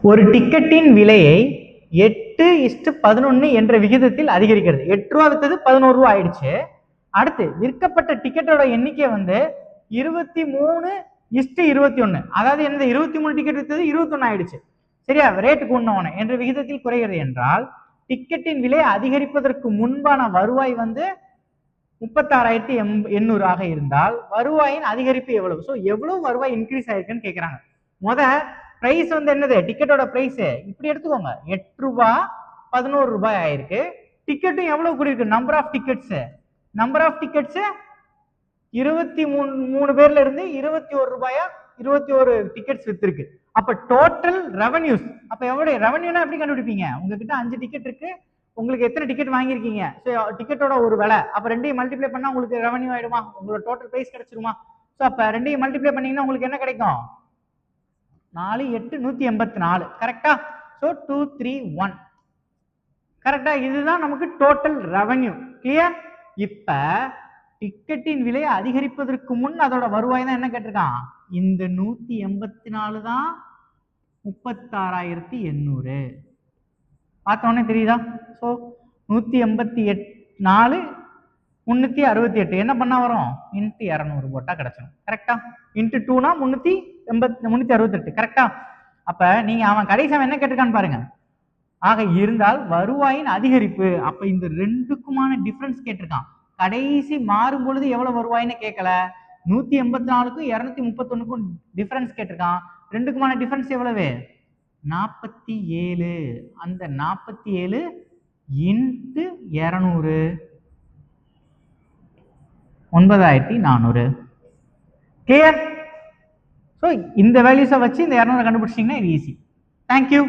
ஒரு டிக்கெட்டின் விலையை 8:11 என்ற விகிதத்தில் அதிகரிக்கிறது. 8 ரூபா வித்தது 11 ரூபா ஆயிடுச்சு. அடுத்து விற்கப்பட்ட டிக்கெட்டோட எண்ணிக்கை வந்து 23:21. அதாவது என்ன, 23 டிக்கெட் வித்தது 21 ஆயிடுச்சு. சரியா? ரேட்டு கூடன என்ற விகிதத்தில் குறைகிறது என்றால் டிக்கெட்டின் விலை அதிகரிப்பதற்கு முன்பான வருவாய் வந்து 36,800 ஆக இருந்தால் வருவாயின் அதிகரிப்பு எவ்வளவு? ஸோ எவ்வளவு வருவாய் இன்க்ரீஸ் ஆயிருக்குன்னு கேட்குறாங்க. பிரைஸ் வந்து என்னது, டிக்கெட்டோட பிரைஸ் இப்படி எடுத்துக்கோங்க, 8 ரூபாய் 11 ரூபாய் ஆயிருக்கு. டிக்கெட்டும் எவ்வளவு கூடியிருக்கு, நம்பர் ஆஃப் டிக்கெட்ஸ் 23 பேர்ல இருந்து 21 ரூபாயா 21 டிக்கெட்ஸ் வித்திருக்கு. அப்ப டோட்டல் ரெவன்யூஸ், அப்ப எவ்வளவு ரெவன்யூனா எப்படி கண்டுபிடிப்பீங்க? உங்ககிட்ட 5 டிக்கெட் இருக்கு, உங்களுக்கு எத்தனை டிக்கெட் வாங்கியிருக்கீங்க, டிக்கெட்டோட ஒரு விலை, அப்ப ரெண்டையும் மல்டிப்ளை பண்ணா உங்களுக்கு ரெவன்யூ ஆயிடுமா, உங்களோட டோட்டல் பிரைஸ் கிடைச்சிருமா? ஸோ அப்ப ரெண்டையும் மல்டிப்ளை பண்ணீங்கன்னா உங்களுக்கு என்ன கிடைக்கும்? 4 8 184. கரெக்டா? ஸோ 231. கரெக்டா? இதுதான் நமக்கு டோட்டல் ரெவன்யூ. கிளியர்? இப்ப டிக்கெட்டின் விலையை அதிகரிப்பதற்கு முன் அதோட வருவாய் தான் என்ன கேட்டிருக்கான், இந்த 184 தான் 36,800. பார்த்தோன்னே தெரியுதா? ஸோ 184 368 என்ன பண்ணா வரும், இன்ட்டு 200 போட்டா கிடைச்சிடும். கரெக்டா? இன்ட்டு 2னா 368. கரெக்டா? அப்ப நீங்க அவன் கடைசி அவன் என்ன கேட்டிருக்கான்னு பாருங்க. ஆக இருந்தால் வருவாயின் அதிகரிப்பு, அப்ப இந்த ரெண்டுக்குமான டிஃபரன்ஸ் கேட்டிருக்கான். கடைசி மாறும் பொழுது எவ்வளவு வருவாயின்னு கேட்கல, 184க்கும் 231க்கும் டிஃபரன்ஸ் கேட்டிருக்கான். ரெண்டுக்குமான டிஃபரன்ஸ் எவ்வளவு, 47. அந்த 47 இன்ட்டு 200 9,400. கிளியர்? ஸோ இந்த வேல்யூஸை வச்சு இந்த 200 கண்டுபிடிச்சிங்கன்னா இது ஈஸி. தேங்க்யூ.